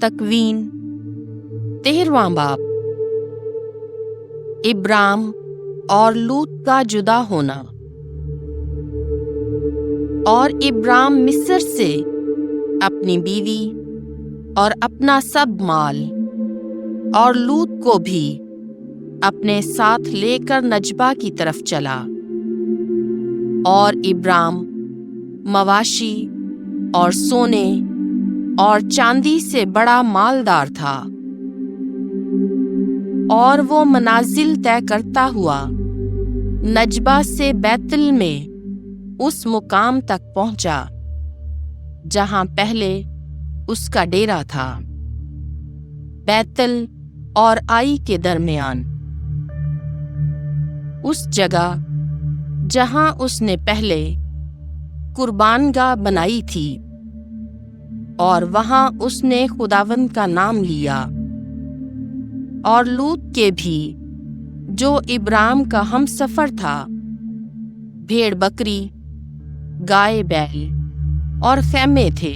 तकवीन 13वां बाब। इब्राम और लूत का जुदा होना। और इब्राम मिस्र से अपनी बीवी और अपना सब माल और लूत को भी अपने साथ लेकर नजबा की तरफ चला। और इब्राम मवाशी और सोने और चांदी से बड़ा मालदार था, और वो मनाजिल तय करता हुआ नजबा से बैतल में उस मुकाम तक पहुंचा जहां पहले उसका डेरा था, बैतल और आई के दरमियान, उस जगह जहां उसने पहले कुर्बानगाह बनाई थी। और वहां उसने खुदावंद का नाम लिया। और लूत के भी, जो इब्राम का हमसफर था, भेड़ बकरी, गाय बैल और खैमे थे।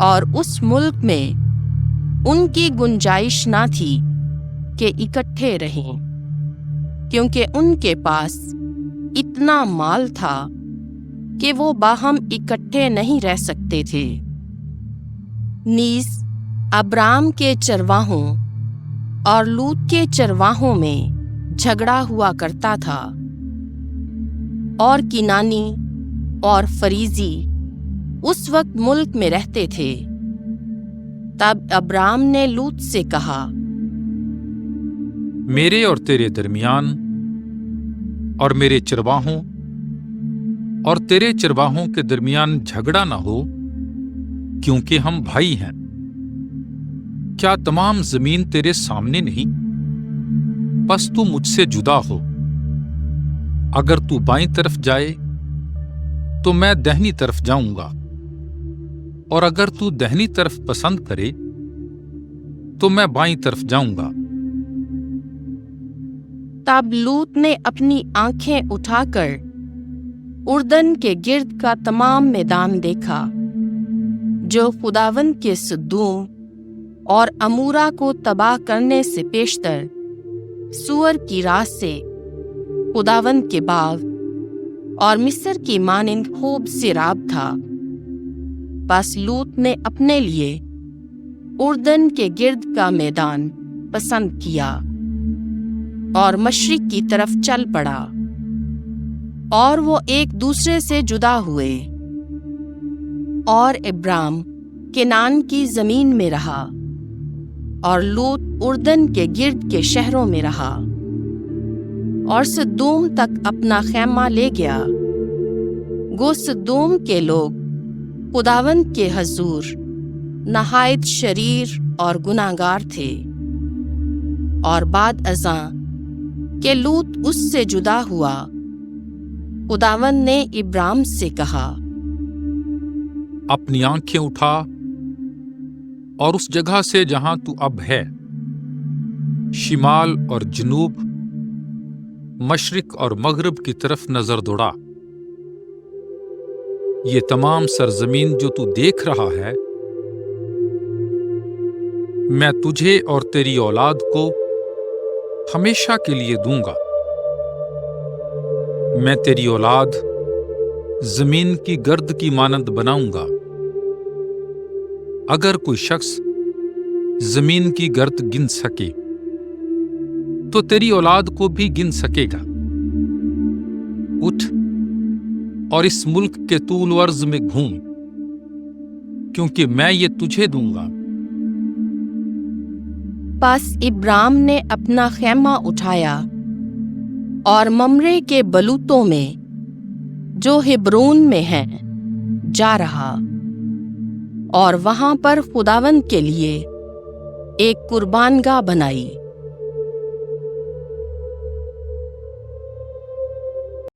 और उस मुल्क में उनकी गुंजाइश ना थी कि इकट्ठे रहें, क्योंकि उनके पास इतना माल था कि वो बाहम इकट्ठे नहीं रह सकते थे। नीस अब्राम के चरवाहों और लूत के चरवाहों में झगड़ा हुआ करता था। और किनानी और फरीजी उस वक्त मुल्क में रहते थे। तब अब्राम ने लूत से कहा, मेरे और तेरे दरमियान और मेरे चरवाहों और तेरे चरवाहों के दरमियान झगड़ा न हो, क्योंकि हम भाई हैं। क्या तमाम जमीन तेरे सामने नहीं? बस तू मुझसे जुदा हो। अगर तू बाईं तरफ जाए तो मैं दाहिनी तरफ जाऊंगा, और अगर तू दाहिनी तरफ पसंद करे तो मैं बाईं तरफ जाऊंगा। तब लूत ने अपनी आंखें उठाकर उर्दन के गिर्द का तमाम मैदान देखा, जो खुदावंद के सदूम और अमूरा को तबाह करने से पेशतर सूअर की राह से खुदावंद के बाग और मिस्र की मानिंद खूब सिराब था। बस लूत ने अपने लिए उर्दन के गिर्द का मैदान पसंद किया और मशरिक की तरफ चल पड़ा। और वो एक दूसरे से जुदा हुए। और इब्राम केनान की जमीन में रहा, और लूत उर्दन के गिर्द के शहरों में रहा, और सदूम तक अपना खैमा ले गया। गो सदूम के लोग खुदावंद के हजूर नहायत शरीर और गुनाहगार थे। और बाद अज़ां के लूत उससे जुदा हुआ, खुदावंद ने इब्राम से कहा, अपनी आंखें उठा और उस जगह से जहां तू अब है, शिमाल और जनूब, मशरिक और मगरब की तरफ नजर दौड़ा। ये तमाम सरजमीन जो तू देख रहा है, मैं तुझे और तेरी औलाद को हमेशा के लिए दूंगा। मैं तेरी औलाद जमीन की गर्द की मानंद बनाऊंगा। अगर कोई शख्स जमीन की गर्द गिन सके तो तेरी औलाद को भी गिन सकेगा। उठ और इस मुल्क के तूल वर्ज में घूम, क्योंकि मैं ये तुझे दूंगा। बस इब्राम ने अपना खैमा उठाया और ममरे के बलूतों में, जो हिब्रोन में है, जा रहा। और वहां पर खुदावंद के लिए एक कुर्बानगाह बनाई।